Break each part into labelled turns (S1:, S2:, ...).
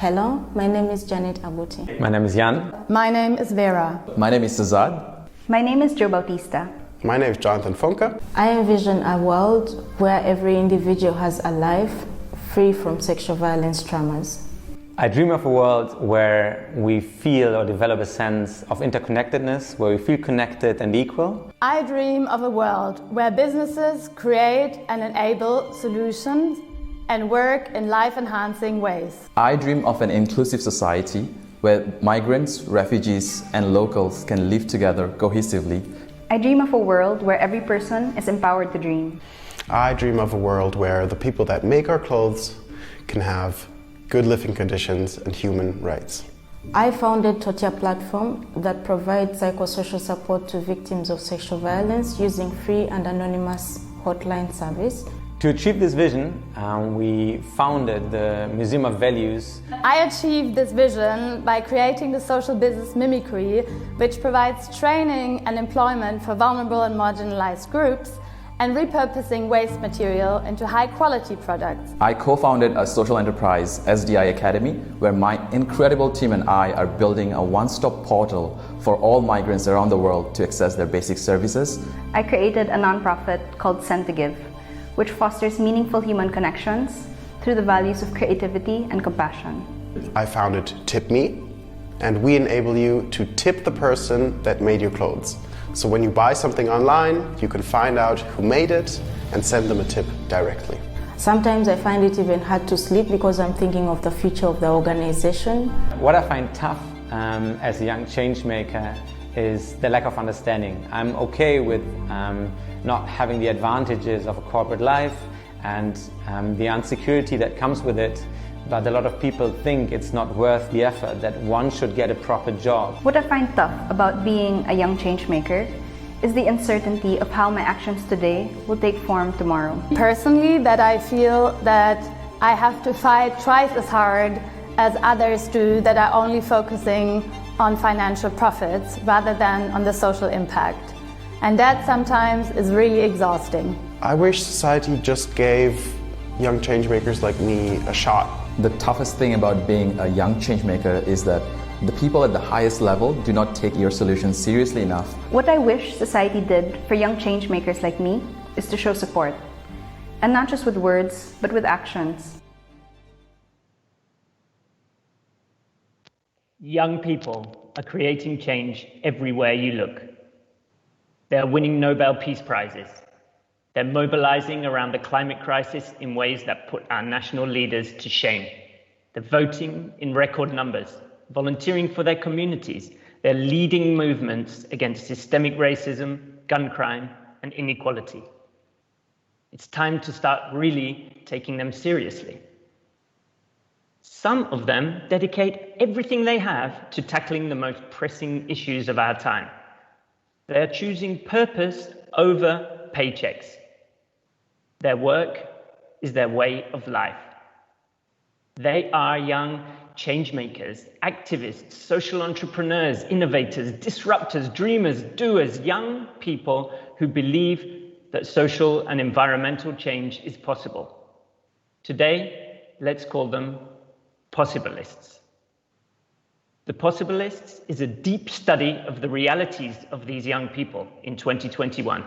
S1: Hello, my name is Janet Abuti.
S2: My name is Jan.
S3: My name is Vera.
S4: My name is Cesar.
S5: My name is Joe Bautista.
S6: My name is Jonathan Funke.
S1: I envision a world where every individual has a life free from sexual violence traumas.
S2: I dream of a world where we feel or develop a sense of interconnectedness, where we feel connected and equal.
S3: I dream of a world where businesses create and enable solutions and work in life-enhancing ways.
S4: I dream of an inclusive society where migrants, refugees, and locals can live together cohesively.
S5: I dream of a world where every person is empowered to dream.
S6: I dream of a world where the people that make our clothes can have good living conditions and human rights.
S1: I founded Totia platform that provides psychosocial support to victims of sexual violence using free and anonymous hotline service.
S2: To achieve this vision, we founded the Museum of Values.
S3: I achieved this vision by creating the social business Mimicry, which provides training and employment for vulnerable and marginalized groups, and repurposing waste material into high-quality products.
S4: I co-founded a social enterprise, SDI Academy, where my incredible team and I are building a one-stop portal for all migrants around the world to access their basic services.
S5: I created a nonprofit called Send to Give, which fosters meaningful human connections through the values of creativity and compassion.
S6: I founded Tip Me, and we enable you to tip the person that made your clothes. So when you buy something online, you can find out who made it and send them a tip directly.
S1: Sometimes I find it even hard to sleep because I'm thinking of the future of the organization.
S2: What I find tough as a young change maker is the lack of understanding. I'm okay with not having the advantages of a corporate life and the insecurity that comes with it, but a lot of people think it's not worth the effort, that one should get a proper job.
S5: What I find tough about being a young change maker is the uncertainty of how my actions today will take form tomorrow.
S3: Personally, that I feel that I have to fight twice as hard as others do that are only focusing on financial profits rather than on the social impact. And that sometimes is really exhausting.
S6: I wish society just gave young changemakers like me a shot.
S4: The toughest thing about being a young change maker is that the people at the highest level do not take your solutions seriously enough.
S5: What I wish society did for young change makers like me is to show support. And not just with words, but with actions.
S7: Young people are creating change everywhere you look. They're winning Nobel Peace Prizes. They're mobilizing around the climate crisis in ways that put our national leaders to shame. They're voting in record numbers, volunteering for their communities. They're leading movements against systemic racism, gun crime, and inequality. It's time to start really taking them seriously. Some of them dedicate everything they have to tackling the most pressing issues of our time. They're choosing purpose over paychecks. Their work is their way of life. They are young change makers, activists, social entrepreneurs, innovators, disruptors, dreamers, doers, young people who believe that social and environmental change is possible. Today, let's call them Possibilists. The Possibilists is a deep study of the realities of these young people in 2021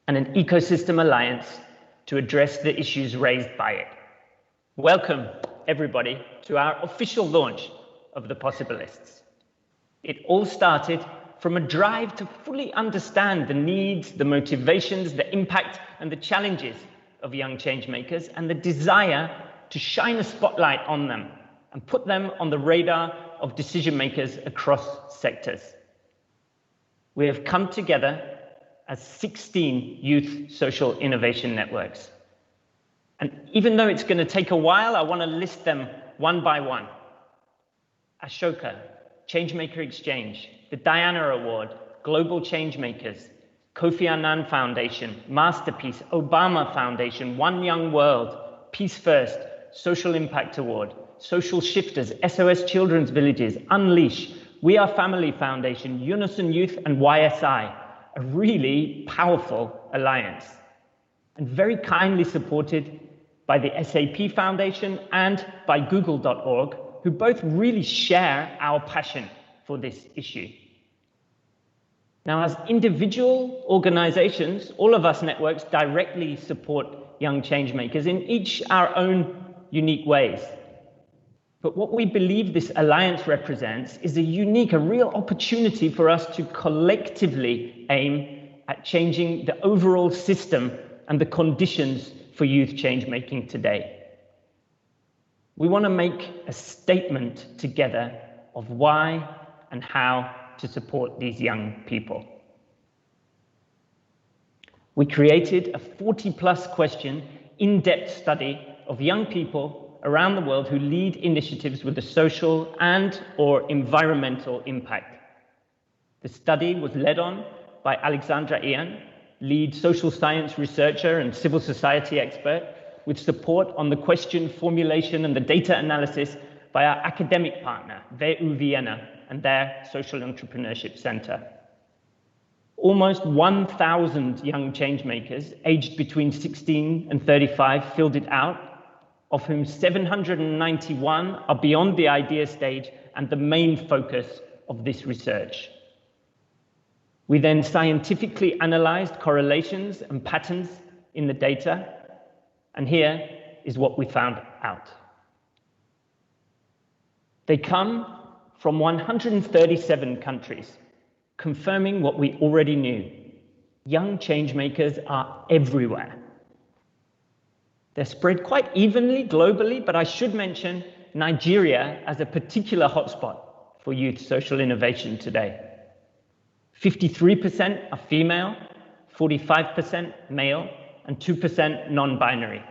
S7: and an ecosystem alliance to address the issues raised by it. Welcome, everybody, to our official launch of the Possibilists. It all started from a drive to fully understand the needs, the motivations, the impact, and the challenges of young change makers, and the desire to shine a spotlight on them and put them on the radar of decision makers across sectors. We have come together as 16 youth social innovation networks. And even though it's going to take a while, I want to list them one by one. Ashoka, Changemaker Exchange, the Diana Award, Global Changemakers, Kofi Annan Foundation, Masterpiece, Obama Foundation, One Young World, Peace First, Social Impact Award, Social Shifters, SOS Children's Villages, Unleash, We Are Family Foundation, Unison Youth, and YSI, a really powerful alliance, and very kindly supported by the SAP Foundation, and by Google.org, who both really share our passion for this issue. Now, as individual organizations, all of us networks directly support young changemakers in each our own unique ways. But what we believe this alliance represents is a unique, a real opportunity for us to collectively aim at changing the overall system and the conditions for youth change-making today. We want to make a statement together of why and how to support these young people. We created a 40-plus question, in-depth study of young people around the world who lead initiatives with a social and/or environmental impact. The study was led on by Alexandra Ian, lead social science researcher and civil society expert, with support on the question formulation and the data analysis by our academic partner, VU Vienna, and their Social Entrepreneurship Center. Almost 1,000 young changemakers aged between 16 and 35 filled it out, of whom 791 are beyond the idea stage and the main focus of this research. We then scientifically analyzed correlations and patterns in the data, and here is what we found out. They come from 137 countries, confirming what we already knew. Young changemakers are everywhere. They're spread quite evenly globally, but I should mention Nigeria as a particular hotspot for youth social innovation today. 53% are female, 45% male, and 2% non-binary.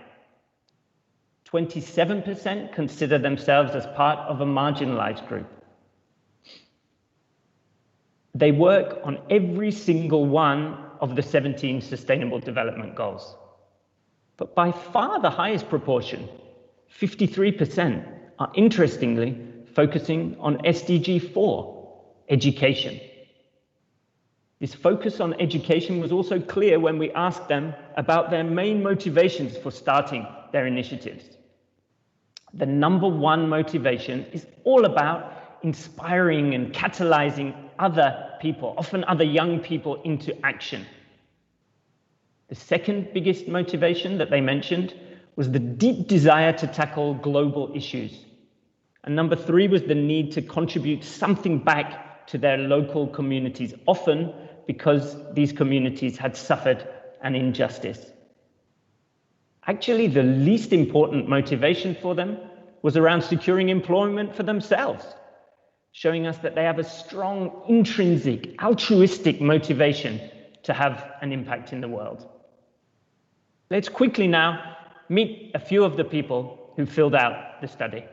S7: 27% consider themselves as part of a marginalized group. They work on every single one of the 17 Sustainable Development Goals. But by far the highest proportion, 53%, are interestingly focusing on SDG 4, education. This focus on education was also clear when we asked them about their main motivations for starting their initiatives. The number one motivation is all about inspiring and catalyzing other people, often other young people, into action. The second biggest motivation that they mentioned was the deep desire to tackle global issues. And number three was the need to contribute something back to their local communities, often because these communities had suffered an injustice. Actually, the least important motivation for them was around securing employment for themselves, showing us that they have a strong, intrinsic, altruistic motivation to have an impact in the world. Let's quickly now meet a few of the people who filled out the study.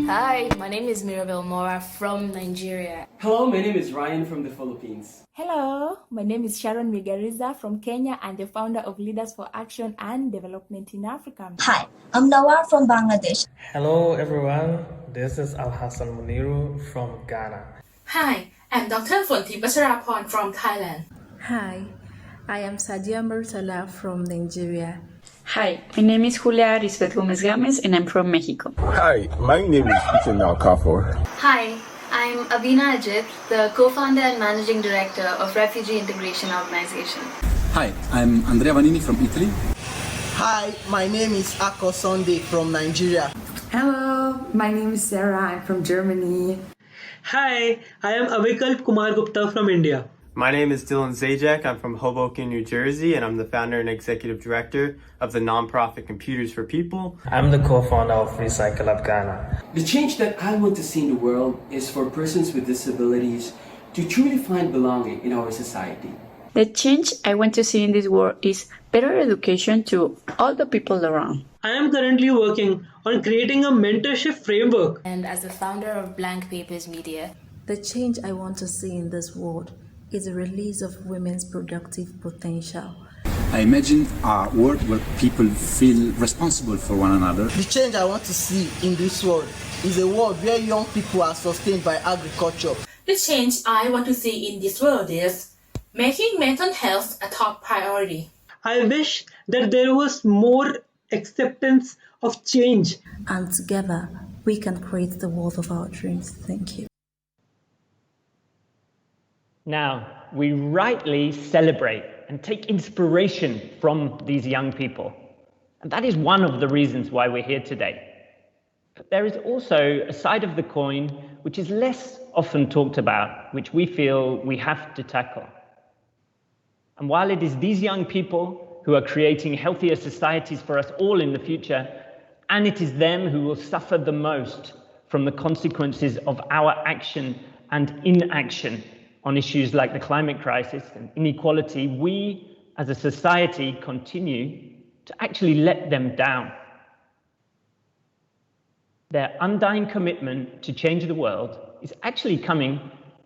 S8: Hi, my name is Mirabel Mora from Nigeria.
S9: Hello, my name is Ryan from the Philippines.
S10: Hello, my name is Sharon Migariza from Kenya and the founder of Leaders for Action and Development in Africa.
S11: Hi, I'm Nawar from Bangladesh.
S12: Hello everyone, this is Al Hassan Muniru from Ghana.
S13: Hi, I'm Dr. Fonti Basarapon from Thailand.
S14: Hi, I am Sadia Murtala from Nigeria.
S15: Hi, my name is Julia Risbeth Gomez Games and I'm from Mexico.
S16: Hi, my name is Peter Nalkafor.
S17: Hi, I'm Abina Ajit, the co-founder and managing director of Refugee Integration Organization.
S18: Hi, I'm Andrea Vanini from Italy.
S19: Hi, my name is Ako Sunday from Nigeria.
S20: Hello, my name is Sarah, I'm from Germany.
S21: Hi, I am Avikal Kumar Gupta from India.
S22: My name is Dylan Zajac. I'm from Hoboken, New Jersey, and I'm the founder and executive director of the nonprofit Computers for People.
S12: I'm the co-founder of Recycle Up Ghana.
S9: The change that I want to see in the world is for persons with disabilities to truly find belonging in our society.
S15: The change I want to see in this world is better education to all the people around.
S21: I am currently working on creating a mentorship framework.
S8: And as the founder of Blank Papers Media,
S14: the change I want to see in this world is a release of women's productive potential.
S18: I imagine a world where people feel responsible for one another.
S19: The change I want to see in this world is a world where young people are sustained by agriculture.
S13: The change I want to see in this world is making mental health a top priority.
S21: I wish that there was more acceptance of change.
S14: And together, we can create the world of our dreams. Thank you.
S7: Now, we rightly celebrate and take inspiration from these young people. And that is one of the reasons why we're here today. But there is also a side of the coin which is less often talked about, which we feel we have to tackle. And while it is these young people who are creating healthier societies for us all in the future, and it is them who will suffer the most from the consequences of our action and inaction on issues like the climate crisis and inequality, we as a society continue to actually let them down. Their undying commitment to change the world is actually coming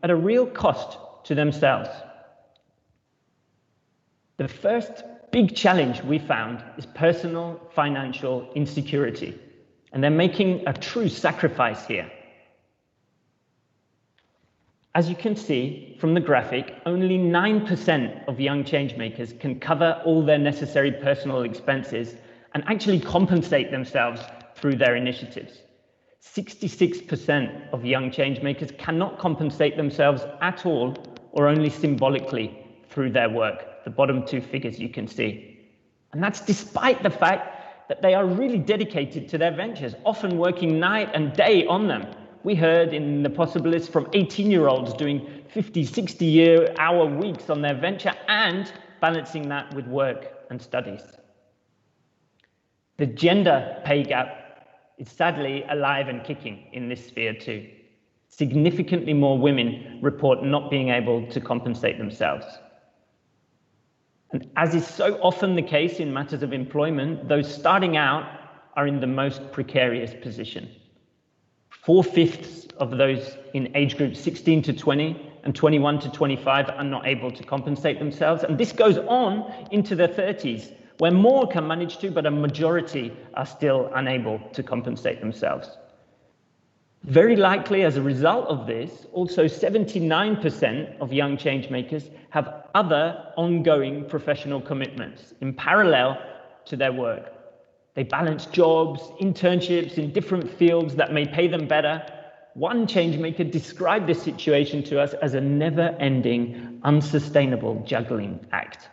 S7: at a real cost to themselves. The first big challenge we found is personal financial insecurity, and they're making a true sacrifice here. As you can see from the graphic, only 9% of young changemakers can cover all their necessary personal expenses and actually compensate themselves through their initiatives. 66% of young changemakers cannot compensate themselves at all or only symbolically through their work, the bottom two figures you can see. And that's despite the fact that they are really dedicated to their ventures, often working night and day on them. We heard in the Possibilists from 18-year-olds doing 50, 60-hour weeks on their venture and balancing that with work and studies. The gender pay gap is sadly alive and kicking in this sphere too. Significantly more women report not being able to compensate themselves. And as is so often the case in matters of employment, those starting out are in the most precarious position. 4/5 of those in age groups 16 to 20 and 21 to 25 are not able to compensate themselves. And this goes on into their 30s, where more can manage to, but a majority are still unable to compensate themselves. Very likely as a result of this, also 79% of young changemakers have other ongoing professional commitments in parallel to their work. They balance jobs, internships in different fields that may pay them better. One changemaker described this situation to us as a never-ending, unsustainable juggling act.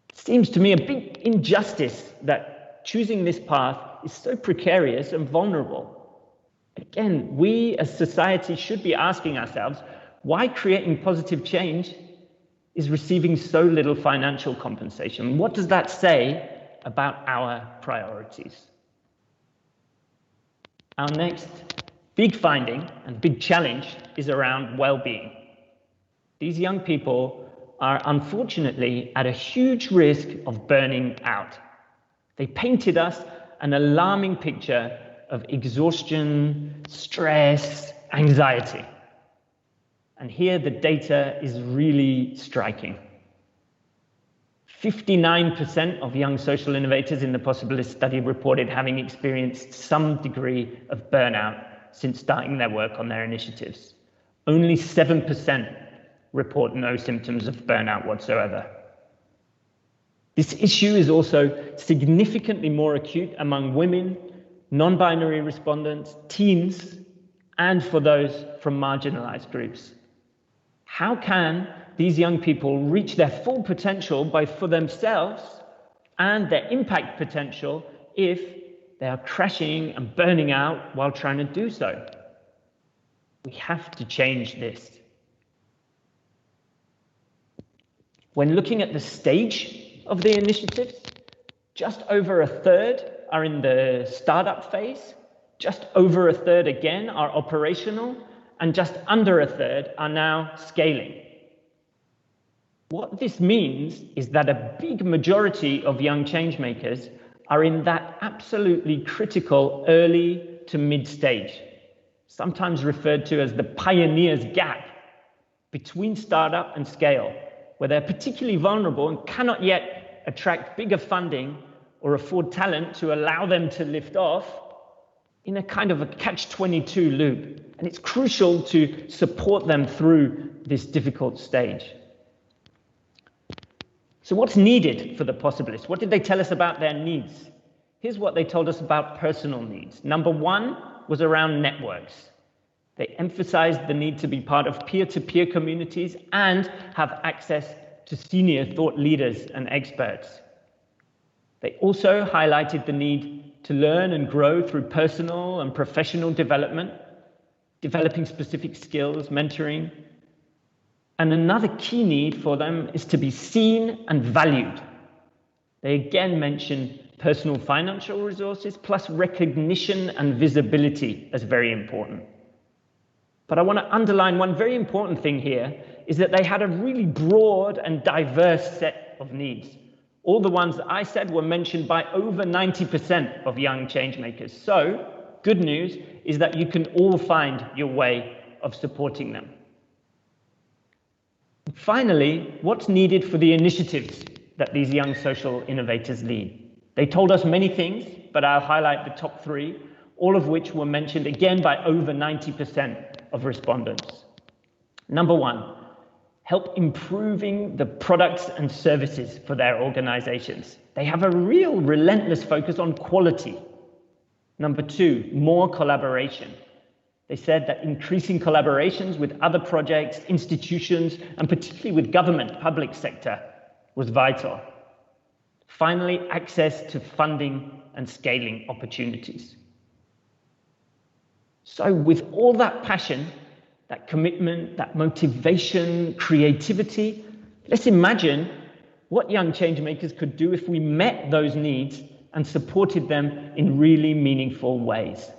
S7: It seems to me a big injustice that choosing this path is so precarious and vulnerable. Again, we as society should be asking ourselves why creating positive change is receiving so little financial compensation. What does that say about our priorities? Our next big finding and big challenge is around well-being. These young people are unfortunately at a huge risk of burning out. They painted us an alarming picture of exhaustion, stress, anxiety. And here the data is really striking. 59% of young social innovators in the Possibilists study reported having experienced some degree of burnout since starting their work on their initiatives. Only 7% report no symptoms of burnout whatsoever. This issue is also significantly more acute among women, non-binary respondents, teens, and for those from marginalized groups. How can these young people reach their full potential both for themselves and their impact potential if they are crashing and burning out while trying to do so? We have to change this. When looking at the stage of the initiatives, just over a third are in the startup phase, just over a third again are operational, and just under a third are now scaling. What this means is that a big majority of young changemakers are in that absolutely critical early to mid stage, sometimes referred to as the pioneer's gap between startup and scale, where they're particularly vulnerable and cannot yet attract bigger funding or afford talent to allow them to lift off, in a kind of a catch-22 loop. And it's crucial to support them through this difficult stage. So what's needed for the Possibilists? What did they tell us about their needs? Here's what they told us about personal needs. Number one was around networks. They emphasized the need to be part of peer-to-peer communities and have access to senior thought leaders and experts. They also highlighted the need to learn and grow through personal and professional development, developing specific skills, mentoring. And another key need for them is to be seen and valued. They again mention personal financial resources plus recognition and visibility as very important. But I want to underline one very important thing here is that they had a really broad and diverse set of needs. All the ones that I said were mentioned by over 90% of young changemakers. So, good news is that you can all find your way of supporting them. Finally, what's needed for the initiatives that these young social innovators lead? They told us many things, but I'll highlight the top three, all of which were mentioned again by over 90% of respondents. Number one, help improving the products and services for their organizations. They have a real relentless focus on quality. Number two, more collaboration. They said that increasing collaborations with other projects, institutions, and particularly with government, public sector, was vital. Finally, access to funding and scaling opportunities. So with all that passion, that commitment, that motivation, creativity, let's imagine what young changemakers could do if we met those needs and supported them in really meaningful ways.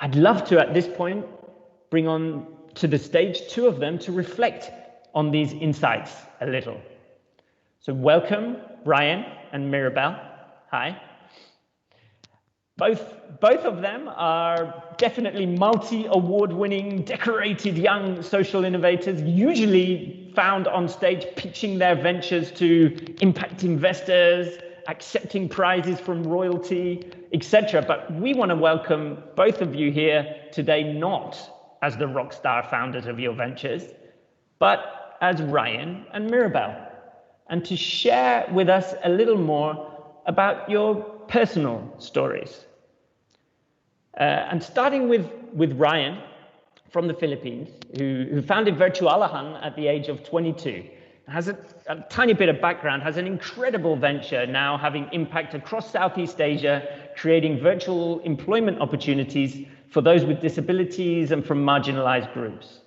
S7: I'd love to, at this point, bring on to the stage two of them to reflect on these insights a little. So welcome, Ryan and Mirabel. Hi. Both of them are definitely multi-award-winning, decorated young social innovators, usually found on stage pitching their ventures to impact investors, accepting prizes from royalty, etc. But we want to welcome both of you here today, not as the rock star founders of your ventures, but as Ryan and Mirabel, and to share with us a little more about your personal stories. And starting with Ryan from the Philippines, who founded Virtualahan at the age of 22, has a tiny bit of background, has an incredible venture now having impact across Southeast Asia, creating virtual employment opportunities for those with disabilities and from marginalized groups.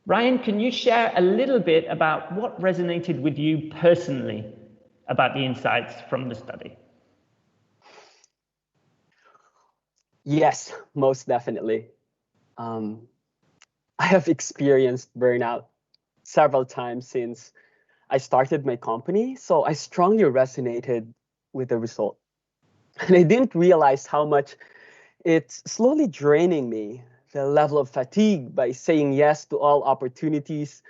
S7: Ryan, can you share a little bit about what resonated with you personally about the insights from the study?
S1: Yes, most definitely. I have experienced burnout several times since I started my company, so I strongly resonated with the result. And I didn't realize how much it's slowly draining me, the level of fatigue by saying yes to all opportunities,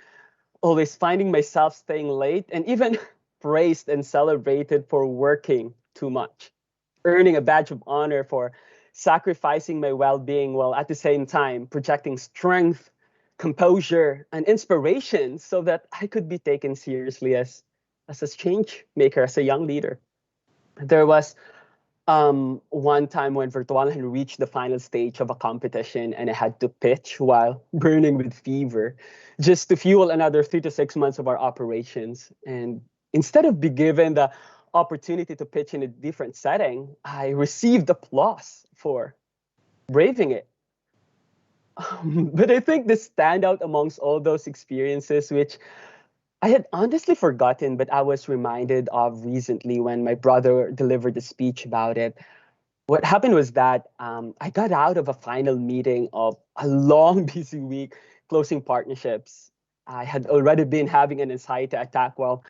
S1: always finding myself staying late, and even praised and celebrated for working too much, earning a badge of honor for sacrificing my well-being while at the same time projecting strength, composure, and inspiration so that I could be taken seriously as a change maker, as a young leader. There was one time when Virtualahan reached the final stage of a competition and I had to pitch while burning with fever just to fuel another 3 to 6 months of our operations. And instead of being given the opportunity to pitch in a different setting, I received applause for braving it. But I think the standout amongst all those experiences, which I had honestly forgotten, but I was reminded of recently when my brother delivered a speech about it. What happened was that I got out of a final meeting of a long, busy week closing partnerships. I had already been having an anxiety attack while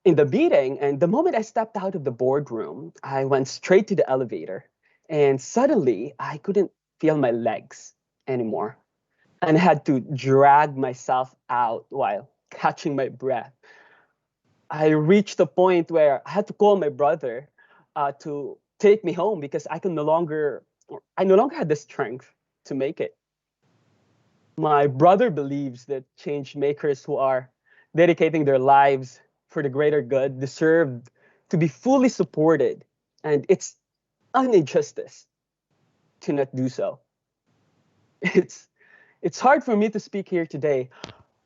S1: in the meeting, and the moment I stepped out of the boardroom, I went straight to the elevator, and suddenly I couldn't feel my legs anymore, and I had to drag myself out while catching my breath. I reached a point where I had to call my brother to take me home because I no longer had the strength to make it. My brother believes that change makers who are dedicating their lives for the greater good deserve to be fully supported. And it's an injustice to not do so. It's hard for me to speak here today,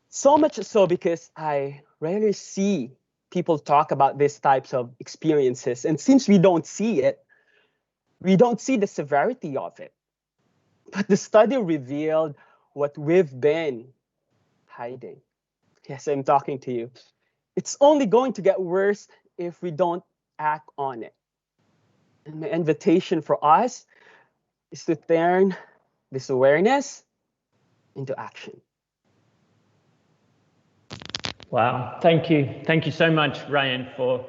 S1: so much so because I rarely see people talk about these types of experiences. And since we don't see it, we don't see the severity of it. But the study revealed what we've been hiding. Yes, I'm talking to you. It's only going to get worse if we don't act on it. And my invitation for us is to turn this awareness into action.
S7: Wow, thank you so much, Ryan, for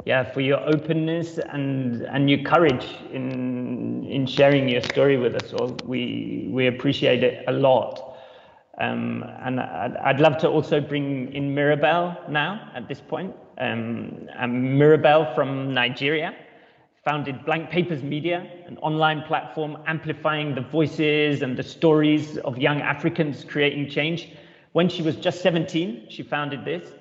S7: your openness and your courage in sharing your story with us all. We appreciate it a lot. And I'd love to also bring in Mirabel now at this point. Mirabel from Nigeria founded Blank Papers Media, an online platform amplifying the voices and the stories of young Africans creating change. When she was just 17, she founded this.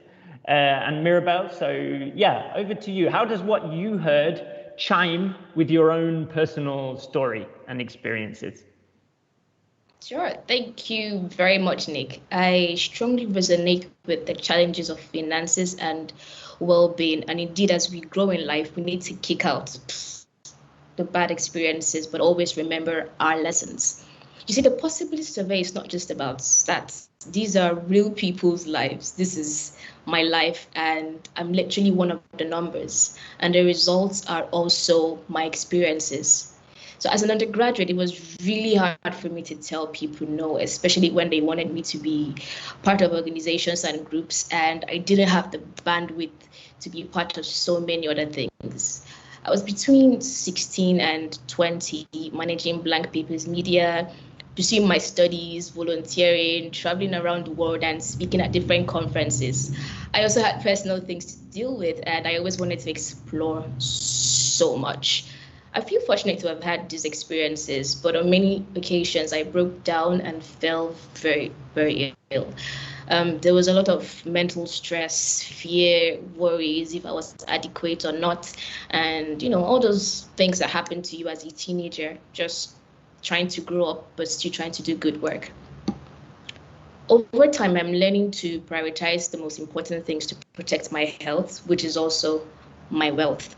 S7: And Mirabel, so yeah, over to you. How does what you heard chime with your own personal story and experiences?
S2: Sure. Thank you very much, Nick. I strongly resonate with the challenges of finances and well-being. And indeed, as we grow in life, we need to kick out the bad experiences, but always remember our lessons. You see, the Possibilists survey is not just about stats. These are real people's lives. This is my life, and I'm literally one of the numbers. And the results are also my experiences. So as an undergraduate, it was really hard for me to tell people no, especially when they wanted me to be part of organizations and groups, and I didn't have the bandwidth to be part of so many other things. I was between 16 and 20, managing Blank Papers Media, pursuing my studies, volunteering, traveling around the world and speaking at different conferences. I also had personal things to deal with, and I always wanted to explore so much. I feel fortunate to have had these experiences, but on many occasions I broke down and fell very, very ill. There was a lot of mental stress, fear, worries if I was adequate or not, and all those things that happen to you as a teenager, just trying to grow up but still trying to do good work. Over time, I'm learning to prioritize the most important things to protect my health, which is also my wealth.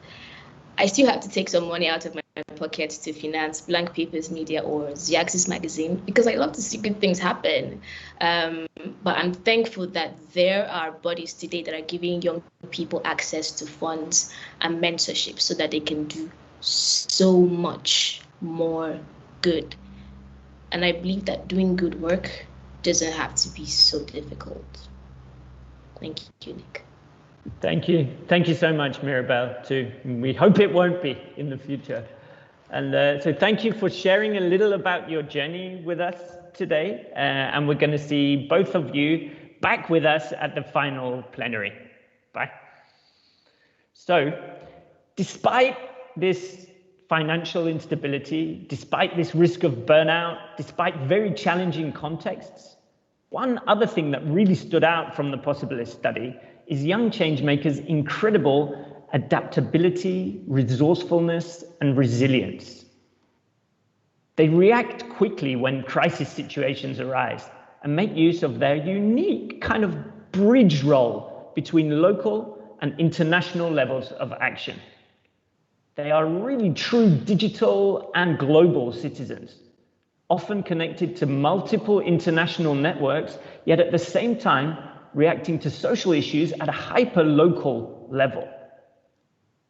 S2: I still have to take some money out of my pocket to finance Blank Papers Media or The Axis magazine because I love to see good things happen. But I'm thankful that there are bodies today that are giving young people access to funds and mentorship so that they can do so much more good. And I believe that doing good work doesn't have to be so difficult. Thank you, Nick.
S7: Thank you so much, Mirabel, too. We hope it won't be in the future. And so thank you for sharing a little about your journey with us today. And we're going to see both of you back with us at the final plenary. Bye. So despite this financial instability, despite this risk of burnout, despite very challenging contexts, one other thing that really stood out from the Possibilists study is young changemakers' incredible adaptability, resourcefulness, and resilience. They react quickly when crisis situations arise and make use of their unique kind of bridge role between local and international levels of action. They are really true digital and global citizens, often connected to multiple international networks, yet at the same time reacting to social issues at a hyper-local level.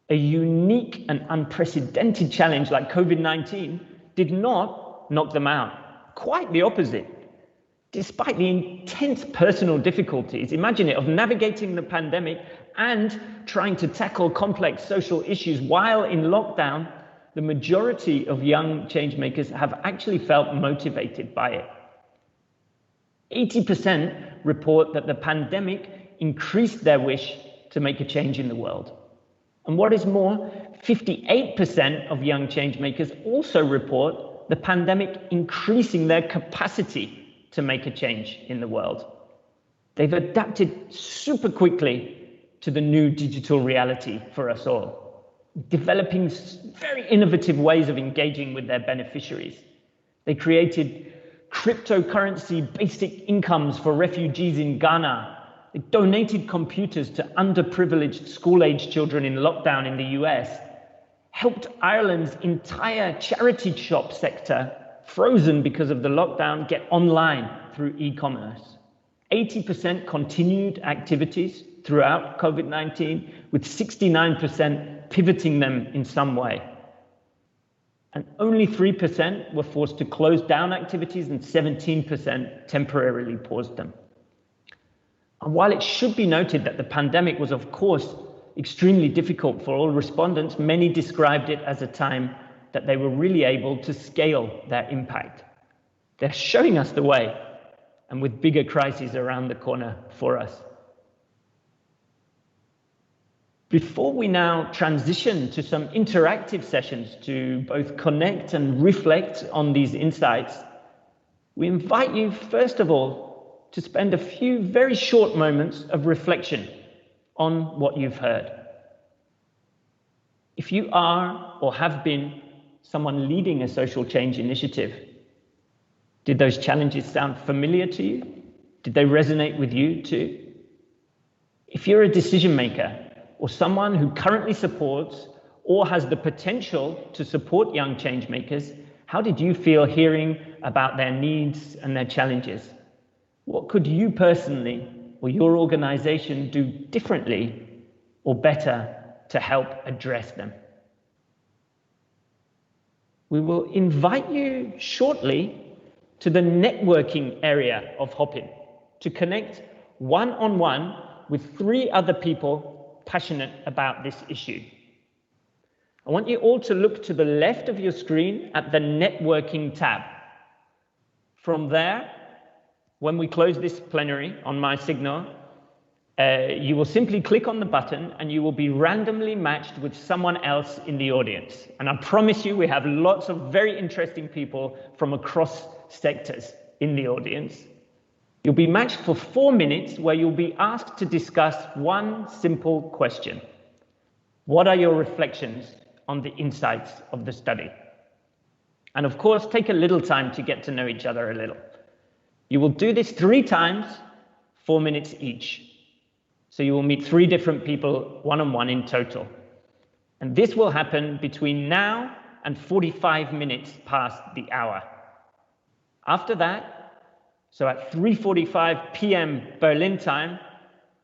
S7: A unique and unprecedented challenge like COVID-19 did not knock them out. Quite the opposite. Despite the intense personal difficulties, imagine it, of navigating the pandemic and trying to tackle complex social issues while in lockdown, the majority of young changemakers have actually felt motivated by it. 80% report that the pandemic increased their wish to make a change in the world. And what is more, 58% of young changemakers also report the pandemic increasing their capacity to make a change in the world. They've adapted super quickly to the new digital reality for us all, developing very innovative ways of engaging with their beneficiaries. They created cryptocurrency basic incomes for refugees in Ghana. They donated computers to underprivileged school-age children in lockdown in the US, helped Ireland's entire charity shop sector, frozen because of the lockdown, get online through e-commerce. 80% continued activities throughout COVID-19, with 69% pivoting them in some way. And only 3% were forced to close down activities and 17% temporarily paused them. And while it should be noted that the pandemic was, of course, extremely difficult for all respondents, many described it as a time that they were really able to scale their impact. They're showing us the way, and with bigger crises around the corner for us. Before we now transition to some interactive sessions to both connect and reflect on these insights, we invite you, first of all, to spend a few very short moments of reflection on what you've heard. If you are or have been someone leading a social change initiative, did those challenges sound familiar to you? Did they resonate with you too? If you're a decision maker or someone who currently supports or has the potential to support young change makers, how did you feel hearing about their needs and their challenges? What could you personally or your organization do differently or better to help address them? We will invite you shortly to the networking area of Hopin to connect one-on-one with 3 other people passionate about this issue. I want you all to look to the left of your screen at the networking tab. From there, when we close this plenary on my signal, you will simply click on the button and you will be randomly matched with someone else in the audience. And I promise you, we have lots of very interesting people from across sectors in the audience. You'll be matched for 4 minutes where you'll be asked to discuss one simple question. What are your reflections on the insights of the study? And of course, take a little time to get to know each other a little. You will do this 3 times, 4 minutes each. So you will meet 3 different people one-on-one in total. And this will happen between now and 45 minutes past the hour. After that, so at 3:45 p.m. Berlin time,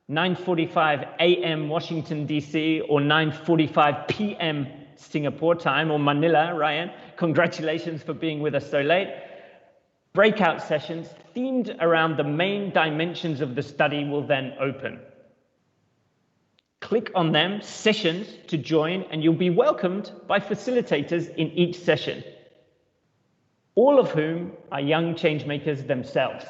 S7: 9:45 a.m. Washington, D.C., or 9:45 p.m. Singapore time, or Manila, Ryan, congratulations for being with us so late. Breakout sessions themed around the main dimensions of the study will then open. Click on them, sessions, to join, and you'll be welcomed by facilitators in each session, all of whom are young changemakers themselves.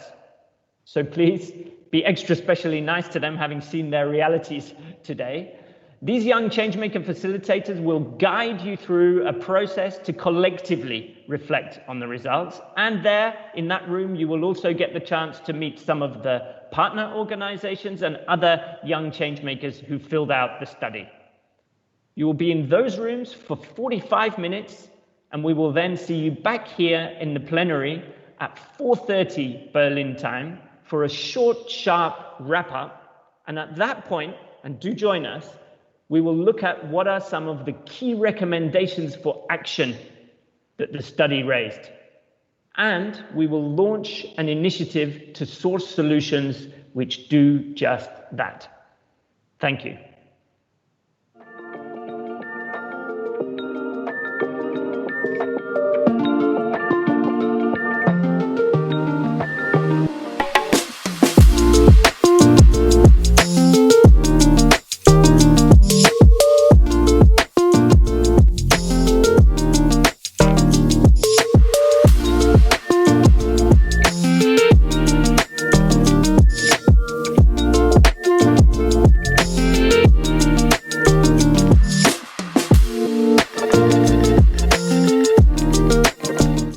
S7: So please be extra specially nice to them, having seen their realities today. These young changemaker facilitators will guide you through a process to collectively reflect on the results. And there, in that room, you will also get the chance to meet some of the partner organizations and other young changemakers who filled out the study. You will be in those rooms for 45 minutes, and we will then see you back here in the plenary at 4:30 Berlin time for a short, sharp wrap-up. And at that point, and do join us, we will look at what are some of the key recommendations for action that the study raised. And we will launch an initiative to source solutions which do just that. Thank you.